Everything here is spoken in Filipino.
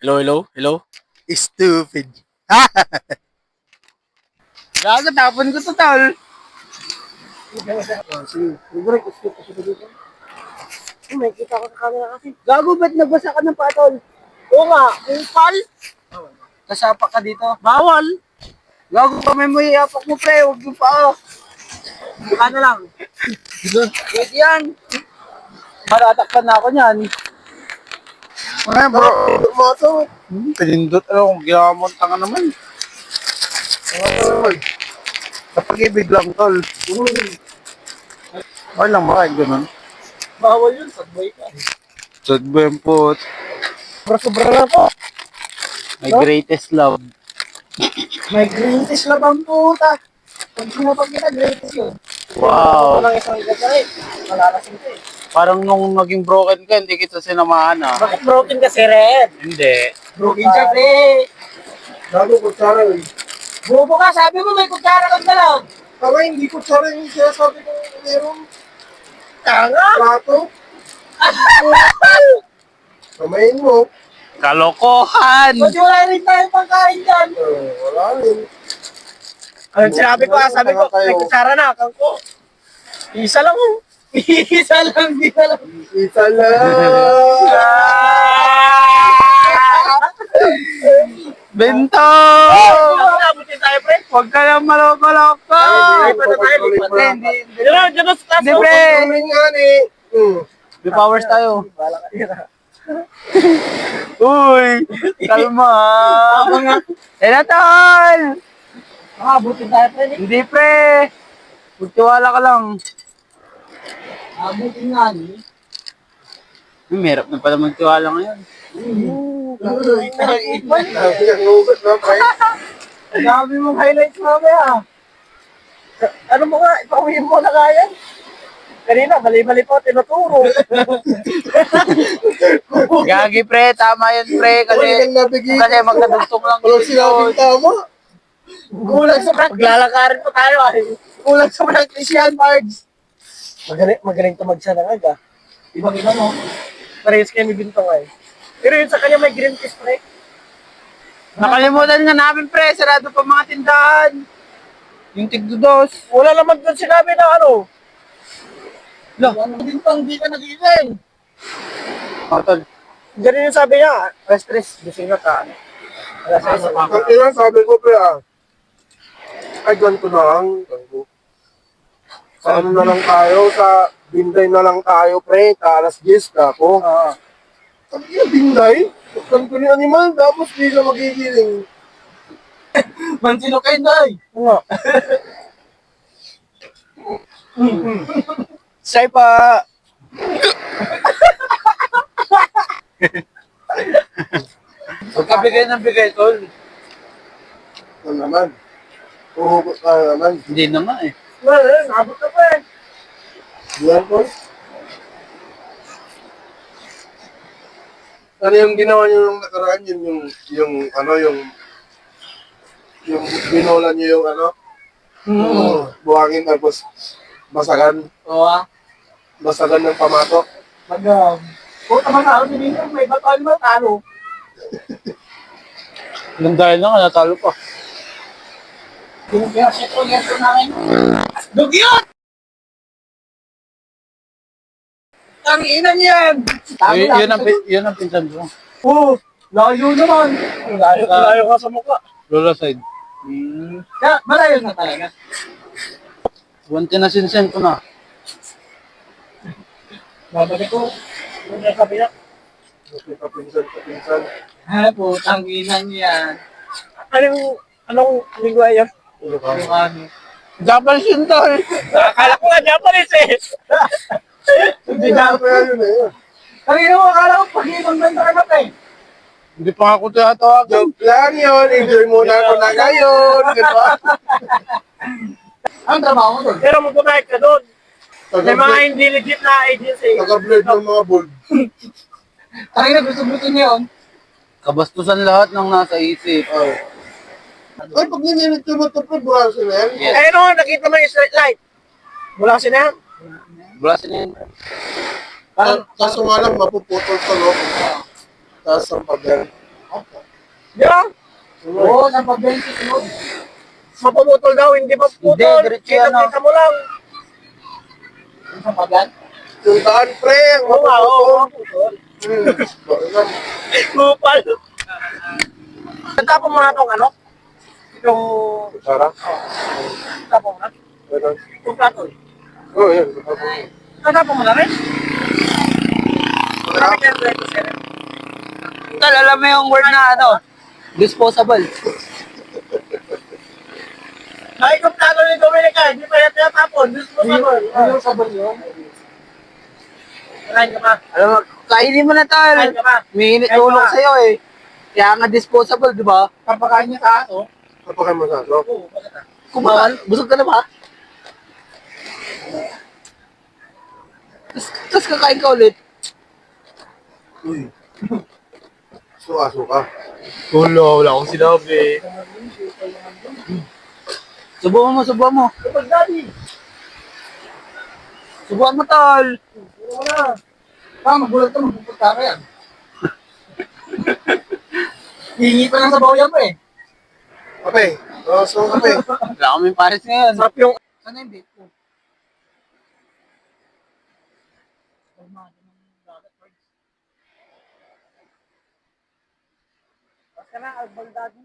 Hello, hello, hello. Stupid. Gago, tapon ko to, tol. Libre, gusto ko siya dito. May kita ko sa camera kasi. Gago, ba't nagbasa ka ng patol? Oo nga, yung pal. Kasapa ka dito. Bawal. Gago pa may iyapak mo, pre. Huwag yung pao. Mukha na lang. Pwede yan. Maratakpan na ako niyan. Ano bro? Moto. Pinindot. Ano kung ginamon tanga naman. Sa pag-ibig lang, tol. Okay lang ba kahit ganun? Bawal yun, sabay ka. Sagbempot. Sobra na po. My greatest love. May greatest na bang puta. Pag sinapag kita, greatest yun. Wow. Walang isang gagawin. Malalasing ka eh. Parang nung naging broken ka, hindi kita sinamahan ah. Bakit broken ka si Red? Hindi. Broken siya, pre. Gago, kutsara eh. Bobo ka, sabi mo may kutsara kang dalaw. Tama, hindi ko tsara yung sinasabi kong meron. Tanga! Plato. Kamayin mo. Kalokohan! Ba't wala rin tayong pangkain dyan? Wala rin. Ano sinabi ko, sabi ko, may kutsara na, kang ko. Isa lang oh. Isa lang, isa lang. Isa lang. Bento! Abutin tayo, pre. Huwag ka lang maloko-loko! Ay, pa na tayo, lipat na. Diyan sa taas. Hindi, pre! Tuloy nga ni. May powers tayo. Bala ka dyan. Uy! Kalma! Eh na, tol! Abutin tayo, pre. Hindi, pre! Magtiwala ka lang. Abutin nga ni. Mahirap na pala magtiwala ngayon. Nagugot na, pre. Ang dami mong highlights mamaya. Ano mo nga, ipawin mo na kaya. Kanina, mali-mali po, tinuturo. Gagi, pre. Tama yun, pre. Kasi magkadugtong lang Walang sinabing tama. Kulang sa practice. Maglalakarin pa tayo ay. Kulang sa practice yan, Pards. Magaling to magsanangag ah. Ibang-iba no? Parehas kayo ni Bintong ay. Pero yun sa kanya may green kiss pre. Nakalimutan nga namin, pre. Sarado pa mga tindahan. Yung tigdudos. Wala naman doon sinabi na ano. Bintong di ka nagising. Tol. Ganun yung sabi niya. Alas 3, gising na ka. Alas 6. Ang ina, sabi ko, pre, ay, ganito na lang. Sa ano na lang tayo, sa Binday na lang tayo, pre. Alas 10 ka ako. Sabi niya, Binday? Ganito ni animal, tapos di ka magigiling. Mansino kayo na ay. Oo. Say pa. Huwag ka bigay ng bigay, tol. Ano naman? Uhugot ka na naman. Hindi na nga eh. Wala, nabot ka pa eh. Diyan po. Ano yung ginawa niyo nung nakaraan? Yung binola niyo yung ano? Buhangin tapos basagan. Oo ah. Basagan ng pamatok. Puta man ako si Bintong, may bataan mo, talo. Nang dahil na nga, natalo pa. Pinag-shit ko yeso namin. Dugyot! Ang ina niyan! Yun ang pinsan ko. Oo, layo naman. Layo ka sa mukha. Lola side. Malayo na talaga. Wanti na sinsen ko na. Babalik ko. Ano na sabi niya? Kapinsan. Putang ina niyan. Anong lingwa yan? Yung ano? Japanese yun, tol. Akala ko nga Japanese eh. Hindi na pa yun eh. Kanina mo, akala ko pag-ibang benta ka na eh. Hindi pa nga ako tinatawag. Joke lang yun. Enjoy muna ako na ngayon. Diba? Ang trabaho mo doon? Pero mag-connect ka doon. May mga hindi legit na agency. Naka-blurred ng mga bold. Tangina, gusto-gusto niya yun. Kabastusan lahat ng nasa isip. Ay, pag nininit yung matapad, bukas na yan. Yes. Ayun o, nakita mo yung street light. Mula kasi na yan. Bulasin yan. Parang, Kaso nga lang, mapuputol sa loob. Tapos ang pagyan. Di ba? Oo, sa pag-20 sunod. Mapumutol daw, hindi pa putol. Hindi, diretso yan, Kita mo lang. Sa pagyan? Yung daan, pre, ang Oo nga, oo. mapuputol. Kupal. Nagtapon mo na itong ano? Itong... Sara? Nagtapon mo na? Ganun. Itong plato eh. Oo, yan. Nagtapon mo na rin? Marami kaya ito sir. Tal, alam mo yung word na ano? Disposable. Ay, itong plato ni Dominica, hindi pa yan tinatapon. Diyos mo sabon. Ano sabon yun? Kakain ka pa. Alam mo, kainin mo na tal. Kain ka pa. May init Kain ka tulong pa. sa'yo eh. Kaya nga disposable, di ba? Papakain niya sa aso. Kapag mo sa so. Oo, bakit ah? Kumakan, busog ka na ba? Tapos kakain ka ulit. Uy. Suka. Wala akong sinabi. Subukan mo. Kapag daddy. Subukan mo, tol. Wala. Magulat ka, magpupunta ka yan. Hihingi pa lang sa bawian mo eh. Kape. Oo, so kape. Wala kaming pares ngayon. Sarap yung... Sana hindi. Basta na, albal daddy.